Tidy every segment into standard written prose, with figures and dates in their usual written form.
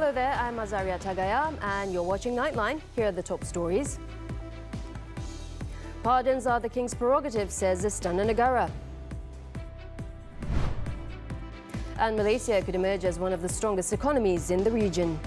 Hello there, I'm Azaria Tagaya and you're watching Nightline. Here are the top stories. Pardons are the king's prerogative, says Istana Negara. And Malaysia could emerge as one of the strongest economies in the region.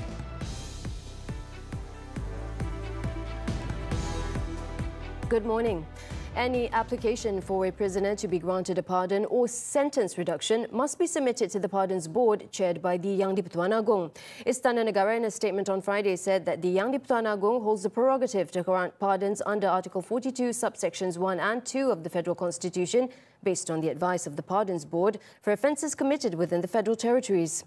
Good morning. Any application for a prisoner to be granted a pardon or sentence reduction must be submitted to the Pardons Board chaired by the Yang di-Pertuan Agong. Istana Negara in a statement on Friday said that the Yang di-Pertuan Agong holds the prerogative to grant pardons under Article 42 subsections 1 and 2 of the Federal Constitution based on the advice of the Pardons Board for offences committed within the Federal Territories.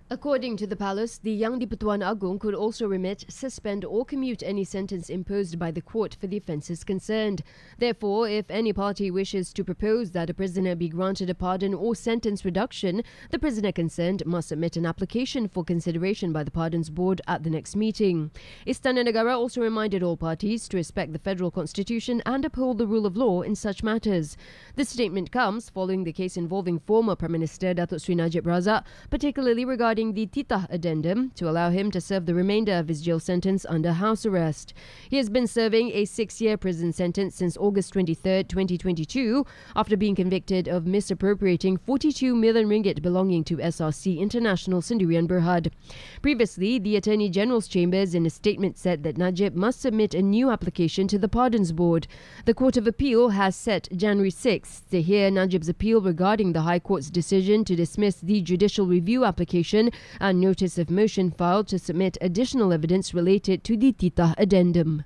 According to the palace, the Yang di-Pertuan Agong could also remit, suspend or commute any sentence imposed by the court for the offences concerned. Therefore, if any party wishes to propose that a prisoner be granted a pardon or sentence reduction, the prisoner concerned must submit an application for consideration by the Pardons Board at the next meeting. Istana Negara also reminded all parties to respect the Federal Constitution and uphold the rule of law in such matters. This statement comes following the case involving former Prime Minister Datuk Sri Najib Razak, particularly regarding the Titah addendum to allow him to serve the remainder of his jail sentence under house arrest. He has been serving a 6-year prison sentence since August 23, 2022, after being convicted of misappropriating 42 million ringgit belonging to SRC International Sendirian Berhad. Previously, the Attorney General's Chambers in a statement said that Najib must submit a new application to the Pardons Board. The Court of Appeal has set January 6 to hear Najib's appeal regarding the High Court's decision to dismiss the judicial review application and notice of motion filed to submit additional evidence related to the Titah addendum.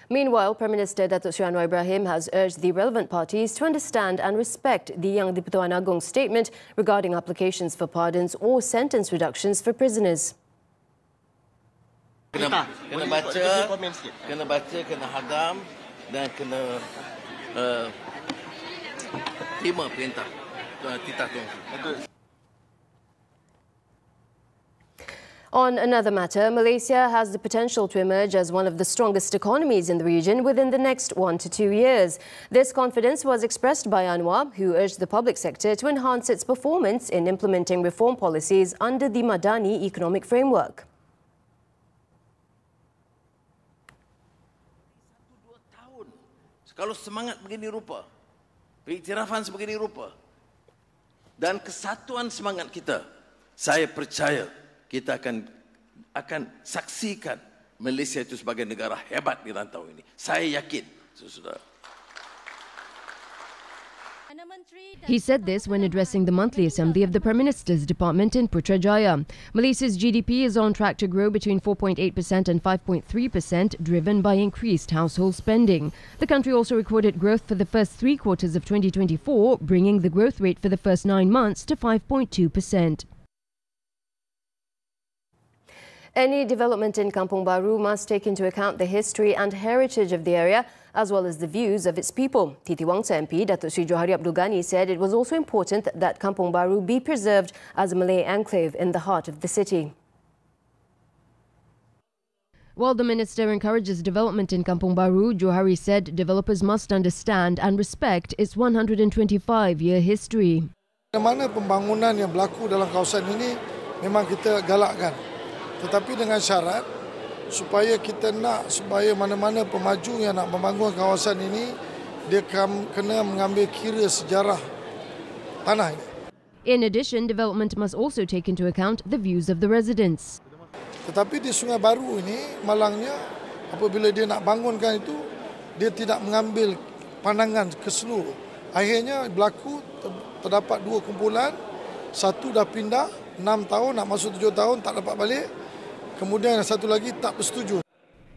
Meanwhile, Prime Minister Datuk Sri Anwar Ibrahim has urged the relevant parties to understand and respect the Yang di-Pertuan Agong's statement regarding applications for pardons or sentence reductions for prisoners. Kena baca, kena hadam dan kena terima perintah Titah tu. On another matter, Malaysia has the potential to emerge as one of the strongest economies in the region within the next 1 to 2 years. This confidence was expressed by Anwar, who urged the public sector to enhance its performance in implementing reform policies under the Madani economic framework. 1-2 tahun, kalau semangat begini rupa, pengiktirafan sebegini rupa, dan kesatuan semangat kita, saya percaya kita akan saksikan Malaysia itu sebagai negara hebat di rantau ini. Saya yakin, saudara. He said this when addressing the monthly assembly of the Prime Minister's Department in Putrajaya. Malaysia's GDP is on track to grow between 4.8% and 5.3%, driven by increased household spending. The country also recorded growth for the first 3 quarters of 2024, bringing the growth rate for the first 9 months to 5.2%. Any development in Kampung Baru must take into account the history and heritage of the area, as well as the views of its people. Titi Wangsa MP Datuk Sri Johari Abdul Ghani said it was also important that Kampung Baru be preserved as a Malay enclave in the heart of the city. While the minister encourages development in Kampung Baru, Johari said developers must understand and respect its 125-year history. Mana pembangunan yang berlaku dalam kawasan ini memang kita galakkan. Tetapi dengan syarat supaya mana-mana pemaju yang nak membangun kawasan ini, dia kena mengambil kira sejarah tanah ini. In addition, development must also take into account the views of the residents. Tetapi di Sungai Baru ini, malangnya apabila dia nak bangunkan itu, dia tidak mengambil pandangan keseluruh. Akhirnya berlaku terdapat 2 kumpulan, satu dah pindah 6 tahun, nak masuk 7 tahun, tak dapat balik. Kemudian yang satu lagi tak bersetuju.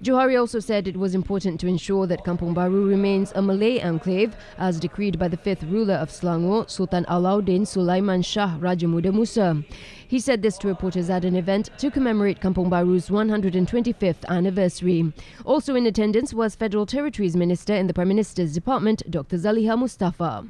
Johari also said it was important to ensure that Kampung Baru remains a Malay enclave as decreed by the 5th ruler of Selangor, Sultan Alauddin Sulaiman Shah Raja Muda Musa. He said this to reporters at an event to commemorate Kampung Baru's 125th anniversary. Also in attendance was Federal Territories Minister in the Prime Minister's Department, Dr. Zaliha Mustafa.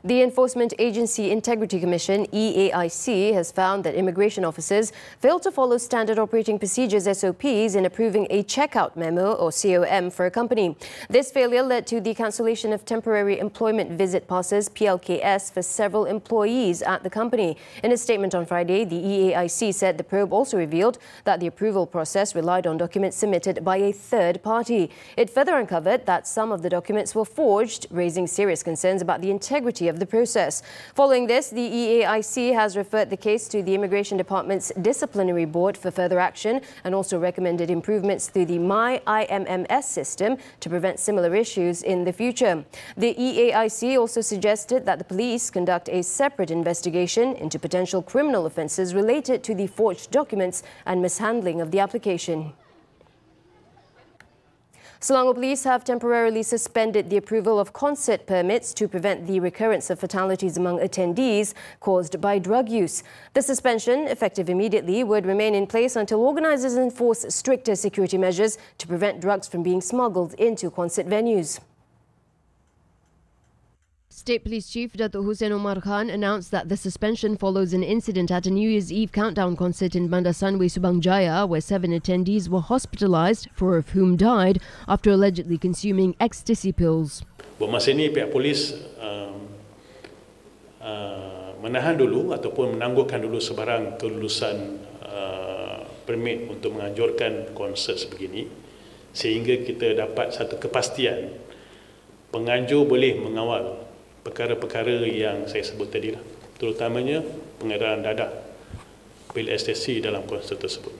The Enforcement Agency Integrity Commission, EAIC, has found that immigration officers failed to follow standard operating procedures SOPs in approving a checkout memo or COM for a company. This failure led to the cancellation of temporary employment visit passes PLKS for several employees at the company. In a statement on Friday, the EAIC said the probe also revealed that the approval process relied on documents submitted by a third party. It further uncovered that some of the documents were forged, raising serious concerns about the integrity of the process. Following this, the EAIC has referred the case to the Immigration Department's disciplinary board for further action and also recommended improvements through the My IMMS system to prevent similar issues in the future. The EAIC also suggested that the police conduct a separate investigation into potential criminal offences related to the forged documents and mishandling of the application. Selangor Police have temporarily suspended the approval of concert permits to prevent the recurrence of fatalities among attendees caused by drug use. The suspension, effective immediately, would remain in place until organisers enforce stricter security measures to prevent drugs from being smuggled into concert venues. State Police Chief Datuk Hussein Omar Khan announced that the suspension follows an incident at a New Year's Eve countdown concert in Bandar Sunway, Subang Jaya, where 7 attendees were hospitalised, 4 of whom died after allegedly consuming ecstasy pills. Buat masa ini pihak polis menahan dulu ataupun menangguhkan dulu sebarang kelulusan permit untuk menganjurkan konsert sebegini sehingga kita dapat satu kepastian penganjur boleh mengawal perkara-perkara yang saya sebut tadi lah, terutamanya pengedaran dadah pil ekstasi dalam konsert tersebut.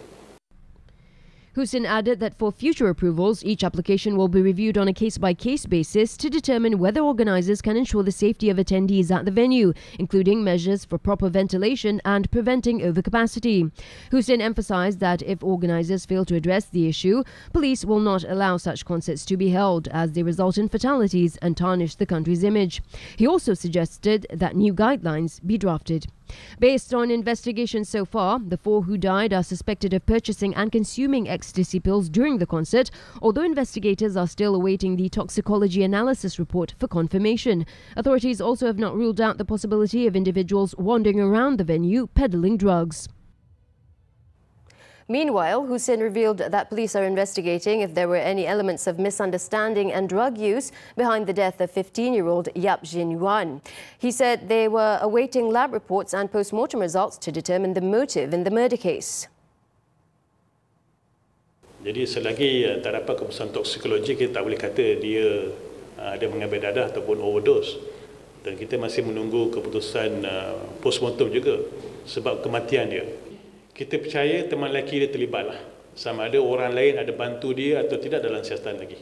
Hussein added that for future approvals, each application will be reviewed on a case-by-case basis to determine whether organisers can ensure the safety of attendees at the venue, including measures for proper ventilation and preventing overcapacity. Hussein emphasised that if organisers fail to address the issue, police will not allow such concerts to be held as they result in fatalities and tarnish the country's image. He also suggested that new guidelines be drafted. Based on investigations so far, the 4 who died are suspected of purchasing and consuming ecstasy pills during the concert, although investigators are still awaiting the toxicology analysis report for confirmation. Authorities also have not ruled out the possibility of individuals wandering around the venue peddling drugs. Meanwhile, Hussein revealed that police are investigating if there were any elements of misunderstanding and drug use behind the death of 15-year-old Yap Jin Yuan. He said they were awaiting lab reports and post-mortem results to determine the motive in the murder case. Jadi selagi tak dapat keputusan toksikologi, kita tak boleh kata dia ada mengambil dadah ataupun overdose. Dan kita masih menunggu keputusan post-mortem juga sebab kematian dia. Kita percaya teman lelaki dia terlibatlah. Sama ada orang lain ada bantu dia atau tidak dalam siasatan lagi.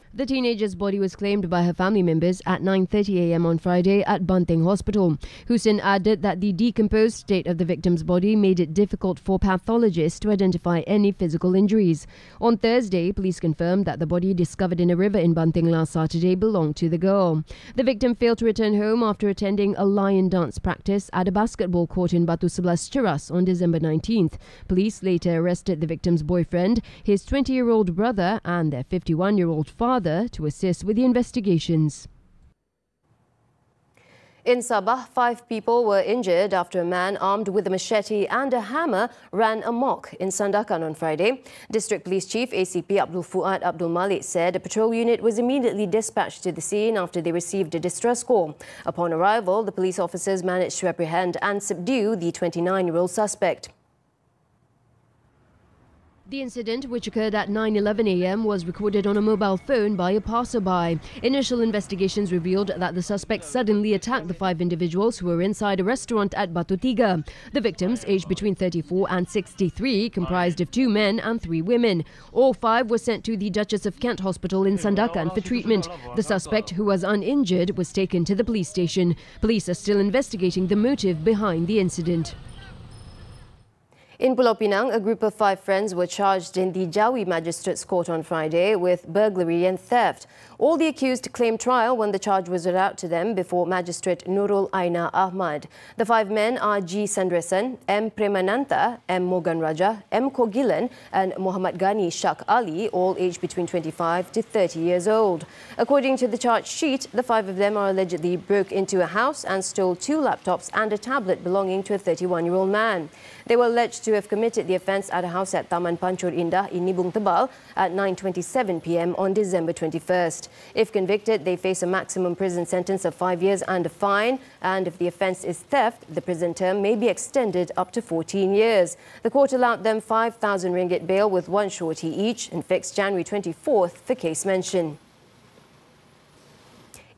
The teenager's body was claimed by her family members at 9:30 a.m. on Friday at Banting Hospital. Hussein added that the decomposed state of the victim's body made it difficult for pathologists to identify any physical injuries. On Thursday, police confirmed that the body discovered in a river in Banting last Saturday belonged to the girl. The victim failed to return home after attending a lion dance practice at a basketball court in Batu Sebelas Ceras on December 19th. Police later arrested the victim's boyfriend, his 20-year-old brother and their 51-year-old father to assist with the investigations. In Sabah, 5 people were injured after a man armed with a machete and a hammer ran amok in Sandakan on Friday. District Police Chief ACP Abdul Fuad Abdul Malik said a patrol unit was immediately dispatched to the scene after they received a distress call. Upon arrival, the police officers managed to apprehend and subdue the 29-year-old suspect. The incident, which occurred at 9:11 a.m, was recorded on a mobile phone by a passerby. Initial investigations revealed that the suspect suddenly attacked the 5 individuals who were inside a restaurant at Batu Tiga. The victims, aged between 34 and 63, comprised of 2 men and 3 women. All 5 were sent to the Duchess of Kent Hospital in Sandakan for treatment. The suspect, who was uninjured, was taken to the police station. Police are still investigating the motive behind the incident. In Pulau Pinang, a group of 5 friends were charged in the Jawi Magistrates Court on Friday with burglary and theft. All the accused claimed trial when the charge was read out to them before Magistrate Nurul Aina Ahmad. The 5 men are G. Sandresan, M. Premananta, M. Mogan Raja, M. Kogilan and Muhammad Ghani Shak Ali, all aged between 25 to 30 years old. According to the charge sheet, the 5 of them are allegedly broke into a house and stole 2 laptops and a tablet belonging to a 31-year-old man. They were alleged to have committed the offence at a house at Taman Pancur Indah in Nibung Tebal at 9:27 p.m. on December 21st. If convicted, they face a maximum prison sentence of 5 years and a fine, and if the offence is theft, the prison term may be extended up to 14 years. The court allowed them 5,000 ringgit bail with 1 surety each and fixed January 24th for case mention.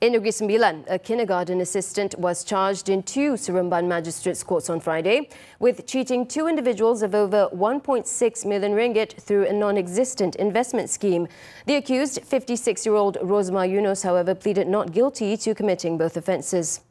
In Negeri Sembilan, a kindergarten assistant was charged in 2 Seremban Magistrates Courts on Friday with cheating 2 individuals of over 1.6 million ringgit through a non-existent investment scheme. The accused, 56-year-old Rosma Yunus, however, pleaded not guilty to committing both offences.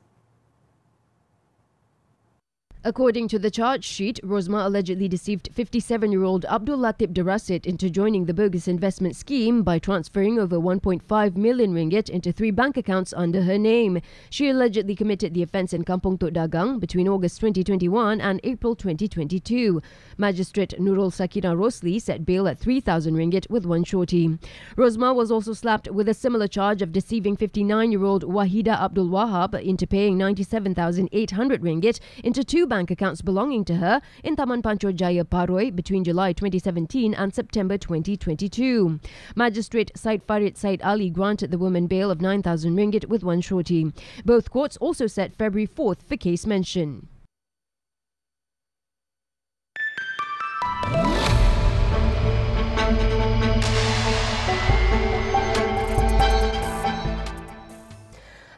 According to the charge sheet, Rosma allegedly deceived 57-year-old Abdul Latif Darasit into joining the bogus investment scheme by transferring over 1.5 million ringgit into 3 bank accounts under her name. She allegedly committed the offence in Kampung Tok Dagang between August 2021 and April 2022. Magistrate Nurul Sakina Rosli set bail at 3,000 ringgit with 1 surety. Rosma was also slapped with a similar charge of deceiving 59-year-old Wahida Abdul Wahab into paying 97,800 ringgit into 2 bank accounts belonging to her in Taman Pancur Jaya Paroi between July 2017 and September 2022. Magistrate Said Farid Said Ali granted the woman bail of 9,000 ringgit with 1 surety. Both courts also set February 4th for case mention.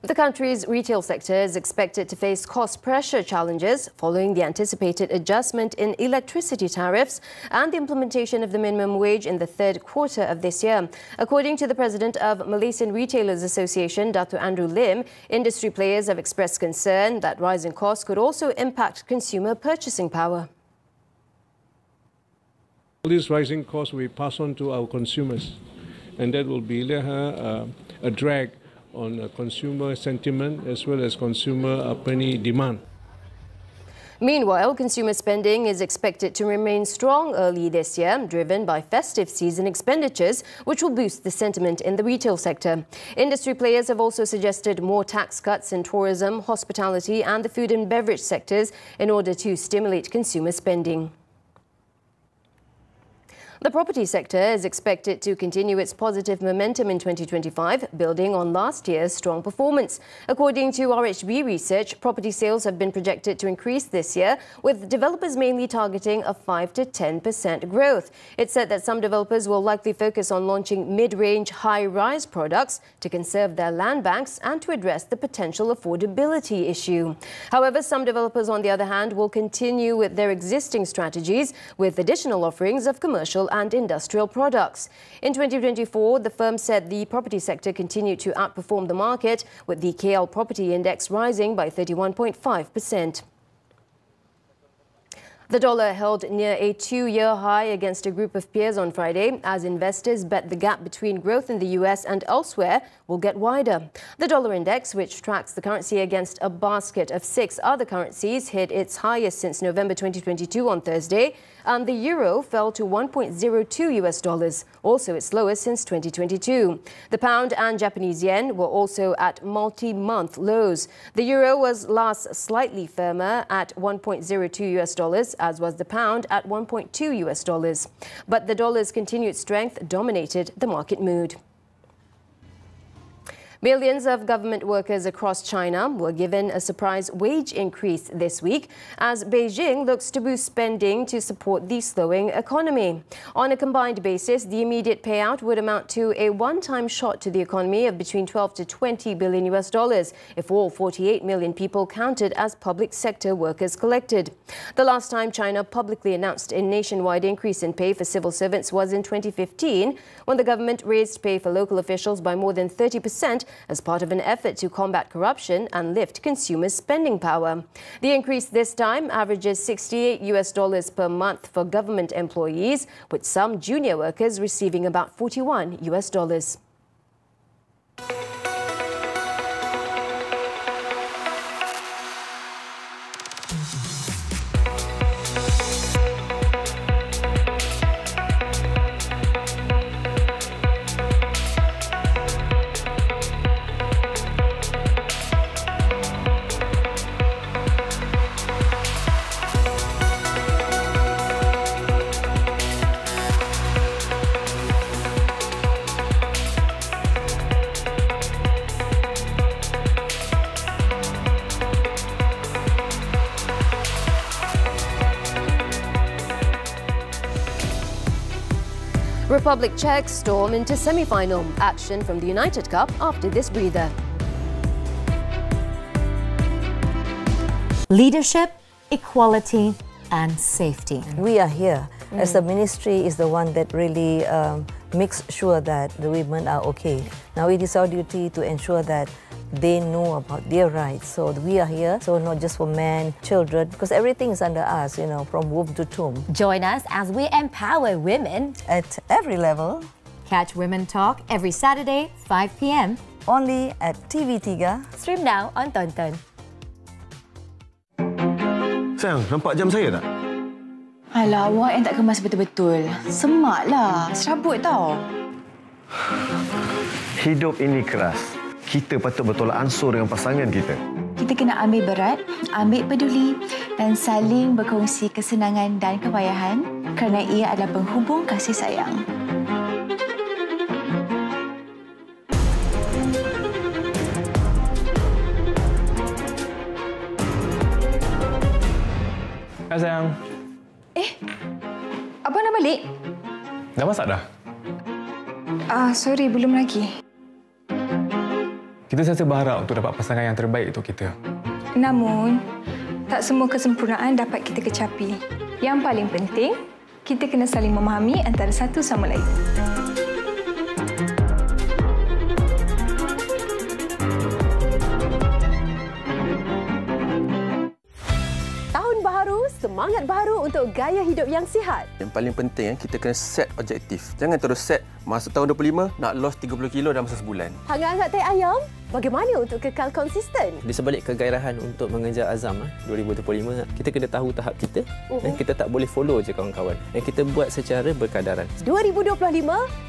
The country's retail sector is expected to face cost pressure challenges following the anticipated adjustment in electricity tariffs and the implementation of the minimum wage in the 3rd quarter of this year. According to the president of Malaysian Retailers Association, Dato' Andrew Lim, industry players have expressed concern that rising costs could also impact consumer purchasing power. All these rising costs will be passed on to our consumers, and that will be a drag on consumer sentiment as well as consumer demand. Meanwhile, consumer spending is expected to remain strong early this year, driven by festive season expenditures, which will boost the sentiment in the retail sector. Industry players have also suggested more tax cuts in tourism, hospitality and the food and beverage sectors in order to stimulate consumer spending. The property sector is expected to continue its positive momentum in 2025, building on last year's strong performance. According to RHB research, property sales have been projected to increase this year, with developers mainly targeting a 5 to 10% growth. It's said that some developers will likely focus on launching mid-range, high-rise products to conserve their land banks and to address the potential affordability issue. However, some developers, on the other hand, will continue with their existing strategies with additional offerings of commercial and industrial products. In 2024, the firm said the property sector continued to outperform the market, with the KL Property Index rising by 31.5%. The dollar held near a 2-year high against a group of peers on Friday as investors bet the gap between growth in the US and elsewhere will get wider. The dollar index, which tracks the currency against a basket of 6 other currencies, hit its highest since November 2022 on Thursday, and the euro fell to $1.02, also its lowest since 2022. The pound and Japanese yen were also at multi-month lows. The euro was last slightly firmer at $1.02, as was the pound at $1.2. But the dollar's continued strength dominated the market mood. Millions of government workers across China were given a surprise wage increase this week as Beijing looks to boost spending to support the slowing economy. On a combined basis, the immediate payout would amount to a one-time shot to the economy of between 12 to 20 billion US dollars if all 48 million people counted as public sector workers collected. The last time China publicly announced a nationwide increase in pay for civil servants was in 2015, when the government raised pay for local officials by more than 30%, as part of an effort to combat corruption and lift consumer spending power. The increase this time averages $68 per month for government employees, with some junior workers receiving about $41. Republic Czech storm into semi-final. Action from the United Cup after this breather. Leadership, equality and safety. We are here as the ministry is the one that really makes sure that the women are okay. Now it is our duty to ensure that they know about their rights. So we are here, so not just for men, children, because everything is under us, you know, from womb to tomb. Join us as we empower women At every level. Catch Women Talk every Saturday, 5 p.m. Only at TV3. Stream now on Tonton. Sayang, nampak jam saya tak? Alah, awak yang tak kemas betul-betul. Semaklah, serabut tau. Hidup ini keras. Kita patut bertolak ansur dengan pasangan kita. Kita kena ambil berat, ambil peduli dan saling berkongsi kesenangan dan kepayahan kerana ia adalah penghubung kasih sayang. Hai sayang. Abang dah balik? Dah masak dah? Sorry, belum lagi. Kita sentiasa berharap untuk dapat pasangan yang terbaik untuk kita. Namun, tak semua kesempurnaan dapat kita kecapi. Yang paling penting, kita kena saling memahami antara satu sama lain. Tahun baru, semangat baru untuk gaya hidup yang sihat. Yang paling penting, kita kena set objektif. Jangan terus set masa tahun 25 nak lost 30 kilo dalam masa sebulan. Hangat-hangat teh ayam, bagaimana untuk kekal konsisten? Di sebalik kegairahan untuk mengejar azam 2025, kita kena tahu tahap kita dan kita tak boleh follow je kawan-kawan. Dan kita buat secara berkadaran. 2025,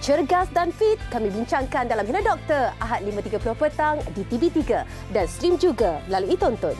cergas dan fit kami bincangkan dalam Hina Doktor Ahad 5.30 petang di TV3 dan stream juga melalui Tonton.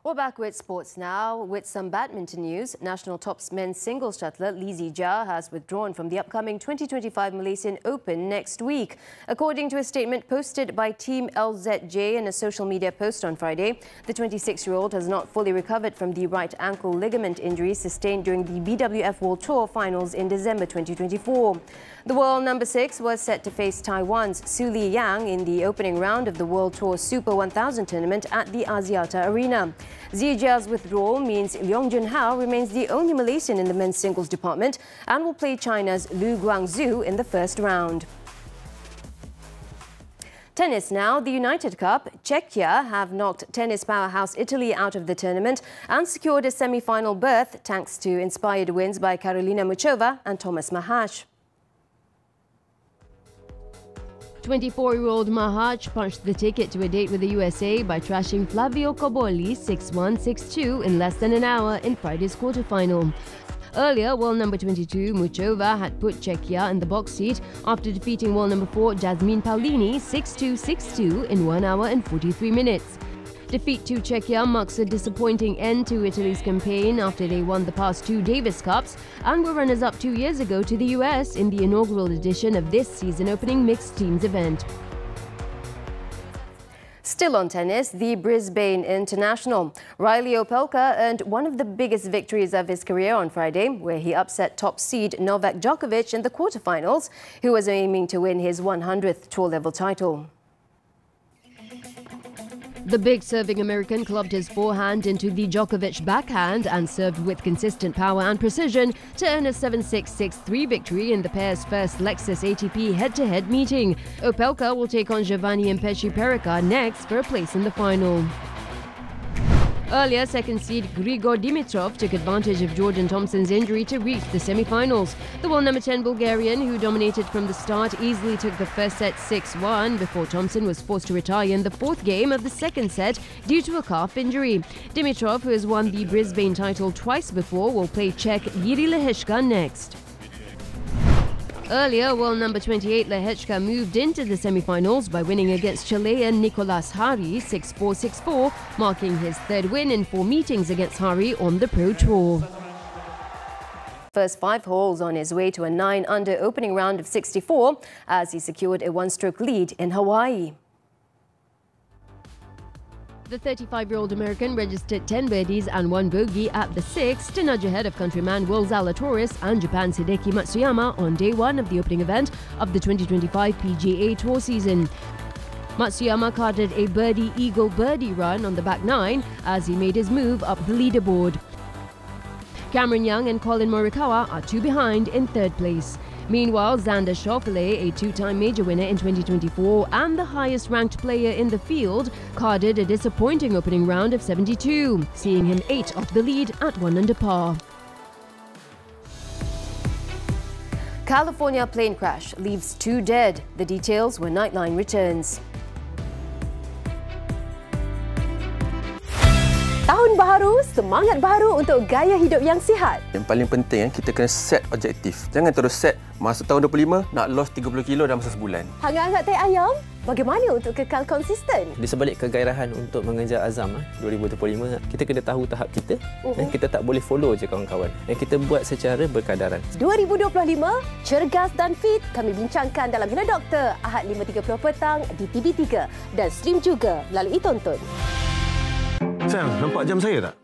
We're back with sports now. With some badminton news, national tops men's singles shuttler Lee Zijia has withdrawn from the upcoming 2025 Malaysian Open next week. According to a statement posted by Team LZJ in a social media post on Friday, the 26-year-old has not fully recovered from the right ankle ligament injury sustained during the BWF World Tour finals in December 2024. The world number 6 was set to face Taiwan's Su Li Yang in the opening round of the World Tour Super 1000 tournament at the Azaria Arena. Zijia's withdrawal means Leong Junhao remains the only Malaysian in the men's singles department and will play China's Lu Guangzhou in the first round. Tennis now. The United Cup. Czechia have knocked tennis powerhouse Italy out of the tournament and secured a semi-final berth thanks to inspired wins by Karolina Muchova and Thomas Mahac. 24-year-old Mahac punched the ticket to a date with the USA by trashing Flavio Cobolli 6-1, 6-2 in less than an hour in Friday's quarterfinal. Earlier, world number 22 Muchova had put Czechia in the box seat after defeating world number 4 Jasmine Paolini 6-2, 6-2 in 1 hour and 43 minutes. Defeat to Czechia marks a disappointing end to Italy's campaign after they won the past 2 Davis Cups and were runners-up 2 years ago to the US in the inaugural edition of this season-opening mixed teams event. Still on tennis, the Brisbane International. Riley Opelka earned one of the biggest victories of his career on Friday, where he upset top seed Novak Djokovic in the quarterfinals, who was aiming to win his 100th tour-level title. The big serving American clubbed his forehand into the Djokovic backhand and served with consistent power and precision to earn a 7-6, 6-3 victory in the pair's first Lexus ATP head-to-head meeting. Opelka will take on Giovanni Impeci-Perica next for a place in the final. Earlier, second seed Grigor Dimitrov took advantage of Jordan Thompson's injury to reach the semi-finals. The world number 10 Bulgarian, who dominated from the start, easily took the first set 6-1 before Thompson was forced to retire in the fourth game of the second set due to a calf injury. Dimitrov, who has won the Brisbane title twice before, will play Czech Jiří Lehečka next. Earlier, world number 28 Lehečka moved into the semi-finals by winning against Chilean Nicolas Hari 6-4, 6-4, marking his third win in 4 meetings against Hari on the Pro Tour. First 5 holes on his way to a 9-under opening round of 64 as he secured a 1-stroke lead in Hawaii. The 35-year-old American registered 10 birdies and 1 bogey at the 6th to nudge ahead of countryman Will Zalatoris and Japan's Hideki Matsuyama on day 1 of the opening event of the 2025 PGA Tour season. Matsuyama carded a birdie-eagle birdie run on the back 9 as he made his move up the leaderboard. Cameron Young and Colin Morikawa are 2 behind in 3rd place. Meanwhile, Xander Schauffele, a 2-time major winner in 2024 and the highest-ranked player in the field, carded a disappointing opening round of 72, seeing him 8 off the lead at 1 under par. California plane crash leaves 2 dead. The details when Nightline returns. Tahun baharu, semangat baru untuk gaya hidup yang sihat. Yang paling penting, kita kena set objektif. Jangan terus set masa tahun 25 nak lost 30 kilo dalam masa sebulan. Hangat-hangat teh ayam, bagaimana untuk kekal konsisten? Di sebalik kegairahan untuk mengejar azam 2025, kita kena tahu tahap kita. Kita tak boleh follow je kawan-kawan. Kita buat secara berkadaran. 2025, cergas dan fit kami bincangkan dalam Hina Doktor Ahad 5.30 petang di TV3 dan stream juga melalui Tonton. Sayang, nampak jam saya tak?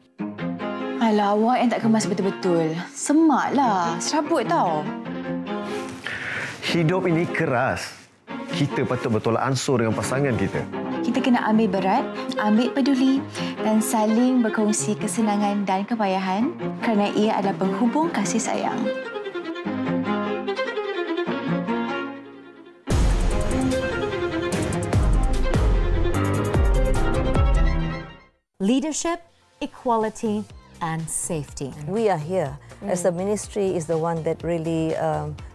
Alah, awak yang tak kemas betul-betul. Semaklah, serabut tau. Hidup ini keras. Kita patut bertolak ansur dengan pasangan kita. Kita kena ambil berat, ambil peduli dan saling berkongsi kesenangan dan kepayahan kerana ia adalah penghubung kasih sayang. Leadership, equality, and safety. We are here. As the ministry is the one that really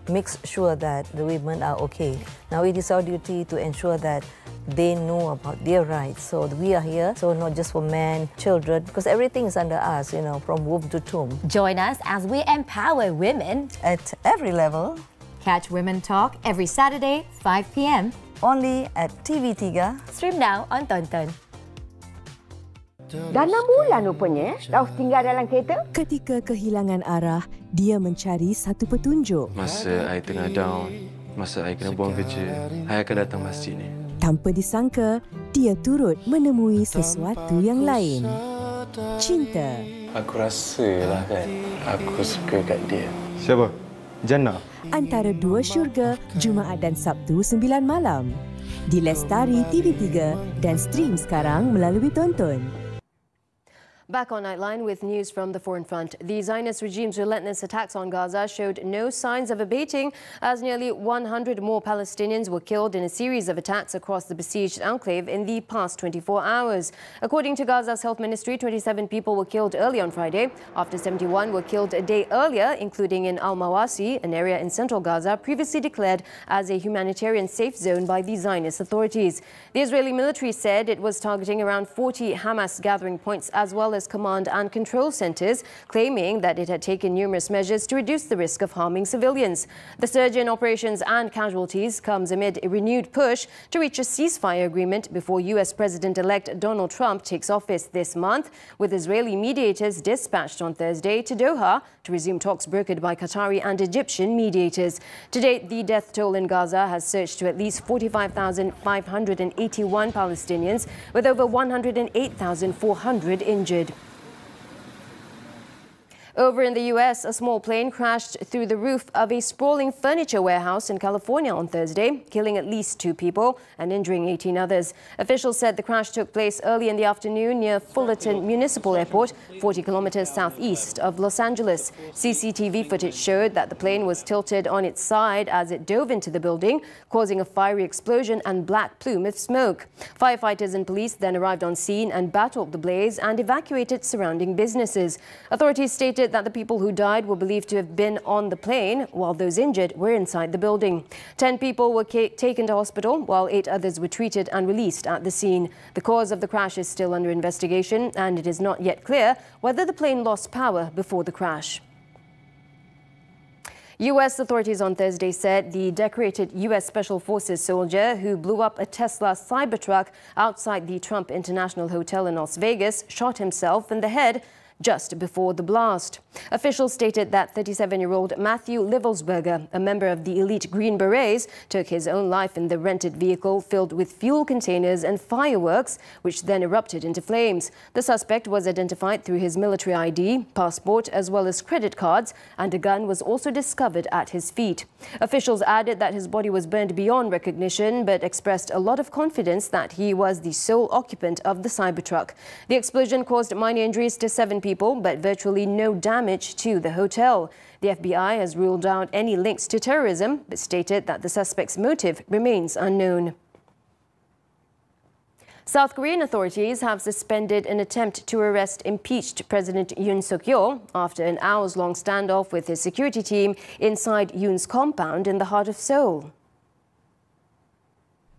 makes sure that the women are okay. Now it is our duty to ensure that they know about their rights. So we are here, so not just for men, children, because everything is under us, you know, from womb to tomb. Join us as we empower women at every level. Catch Women Talk every Saturday, 5 p.m. only at TV3. Stream now on Tonton. Dah 6 bulan rupanya Rauf tinggal dalam kereta. Ketika kehilangan arah, dia mencari satu petunjuk. Masa saya tengah down, masa saya kena buang kerja, saya akan datang masjid ni. Tanpa disangka, dia turut menemui sesuatu yang lain. Cinta. Aku rasalah kan, aku suka kat dia. Siapa? Jannah? Antara 2 syurga, Jumaat dan Sabtu 9 malam. Di Lestari TV3 dan stream sekarang melalui Tonton. Back on Nightline with news from the foreign front. The Zionist regime's relentless attacks on Gaza showed no signs of abating as nearly 100 more Palestinians were killed in a series of attacks across the besieged enclave in the past 24 hours. According to Gaza's health ministry, 27 people were killed early on Friday, after 71 were killed a day earlier, including in Al-Mawasi, an area in central Gaza previously declared as a humanitarian safe zone by the Zionist authorities. The Israeli military said it was targeting around 40 Hamas gathering points as well as command and control centers, claiming that it had taken numerous measures to reduce the risk of harming civilians. The surge in operations and casualties comes amid a renewed push to reach a ceasefire agreement before US President-elect Donald Trump takes office this month, with Israeli mediators dispatched on Thursday to Doha to resume talks brokered by Qatari and Egyptian mediators. To date, the death toll in Gaza has surged to at least 45,581 Palestinians, with over 108,400 injured. Over in the U.S., a small plane crashed through the roof of a sprawling furniture warehouse in California on Thursday, killing at least 2 people and injuring 18 others. Officials said the crash took place early in the afternoon near Buletin Municipal Airport, 40 kilometers southeast of Los Angeles. CCTV footage showed that the plane was tilted on its side as it dove into the building, causing a fiery explosion and black plume of smoke. Firefighters and police then arrived on scene and battled the blaze and evacuated surrounding businesses. Authorities stated that the people who died were believed to have been on the plane, while those injured were inside the building. 10 people were taken to hospital, while 8 others were treated and released at the scene. The cause of the crash is still under investigation, and it is not yet clear whether the plane lost power before the crash. U.S. authorities on Thursday said the decorated U.S. Special Forces soldier who blew up a Tesla Cybertruck outside the Trump International Hotel in Las Vegas shot himself in the head just before the blast. Officials stated that 37-year-old Matthew Livelsberger, a member of the elite Green Berets, took his own life in the rented vehicle filled with fuel containers and fireworks, which then erupted into flames. The suspect was identified through his military ID, passport, as well as credit cards, and a gun was also discovered at his feet. Officials added that his body was burned beyond recognition, but expressed a lot of confidence that he was the sole occupant of the Cybertruck. The explosion caused minor injuries to 7 people, but virtually no damage to the hotel. The FBI has ruled out any links to terrorism, but stated that the suspect's motive remains unknown. South Korean authorities have suspended an attempt to arrest impeached President Yoon Suk-yeol after an hours-long standoff with his security team inside Yoon's compound in the heart of Seoul.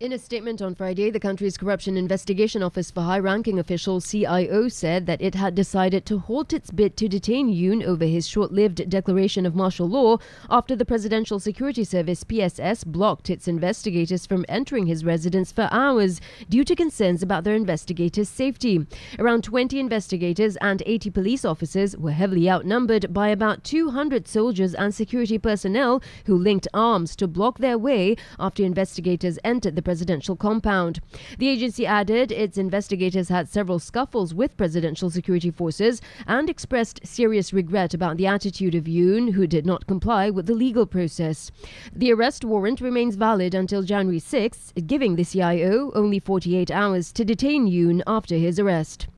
In a statement on Friday, the country's Corruption Investigation Office for High-Ranking Officials, CIO, said that it had decided to halt its bid to detain Yoon over his short-lived declaration of martial law after the Presidential Security Service, PSS, blocked its investigators from entering his residence for hours due to concerns about their investigators' safety. Around 20 investigators and 80 police officers were heavily outnumbered by about 200 soldiers and security personnel who linked arms to block their way after investigators entered the presidential compound. The agency added its investigators had several scuffles with presidential security forces and expressed serious regret about the attitude of Yoon, who did not comply with the legal process. The arrest warrant remains valid until January 6, giving the CIO only 48 hours to detain Yoon after his arrest.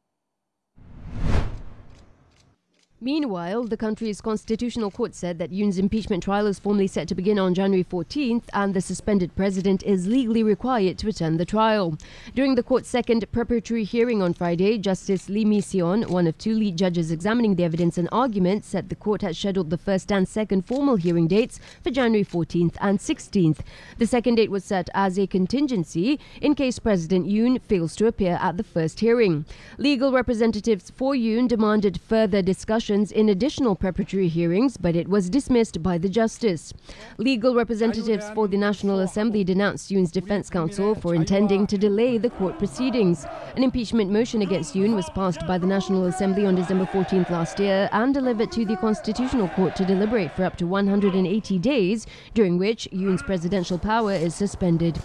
Meanwhile, the country's constitutional court said that Yoon's impeachment trial is formally set to begin on January 14th and the suspended president is legally required to attend the trial. During the court's second preparatory hearing on Friday, Justice Lee Mi-seon, one of 2 lead judges examining the evidence and arguments, said the court had scheduled the first and second formal hearing dates for January 14th and 16th. The second date was set as a contingency in case President Yoon fails to appear at the first hearing. Legal representatives for Yoon demanded further discussion in additional preparatory hearings, but it was dismissed by the justice. Legal representatives for the National Assembly denounced Yoon's defense counsel for intending to delay the court proceedings. An impeachment motion against Yoon was passed by the National Assembly on December 14th last year and delivered to the Constitutional Court to deliberate for up to 180 days, during which Yoon's presidential power is suspended.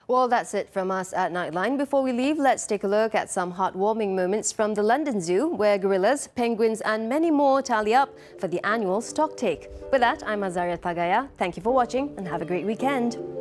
Well, that's it from us at Nightline. Before we leave, let's take a look at some heartwarming moments from the London Zoo, where gorillas, penguins and many more tally up for the annual stock take. With that, I'm Azaria Tagaya. Thank you for watching and have a great weekend.